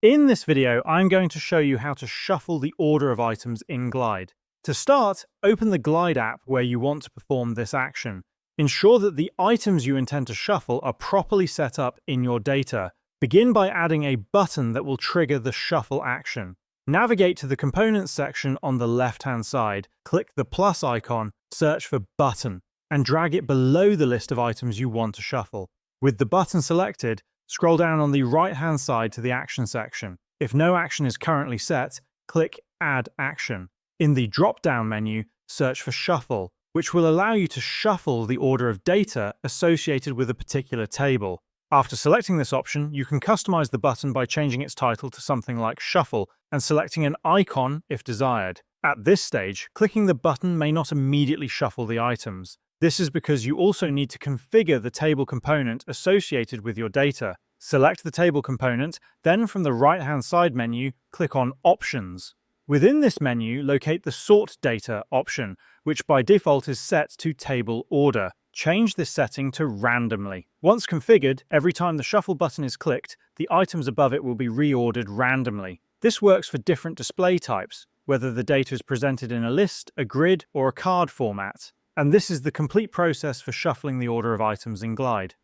In this video, I'm going to show you how to shuffle the order of items in Glide. To start, open the Glide app where you want to perform this action. Ensure that the items you intend to shuffle are properly set up in your data. Begin by adding a button that will trigger the shuffle action. Navigate to the Components section on the left-hand side, click the plus icon, search for Button, and drag it below the list of items you want to shuffle. With the button selected, scroll down on the right-hand side to the Action section. If no action is currently set, click Add Action. In the drop-down menu, search for Shuffle, which will allow you to shuffle the order of data associated with a particular table. After selecting this option, you can customize the button by changing its title to something like Shuffle and selecting an icon if desired. At this stage, clicking the button may not immediately shuffle the items. This is because you also need to configure the table component associated with your data. Select the table component, then from the right-hand side menu, click on Options. Within this menu, locate the Sort Data option, which by default is set to Table Order. Change this setting to Randomly. Once configured, every time the Shuffle button is clicked, the items above it will be reordered randomly. This works for different display types, whether the data is presented in a list, a grid, or a card format. And this is the complete process for shuffling the order of items in Glide.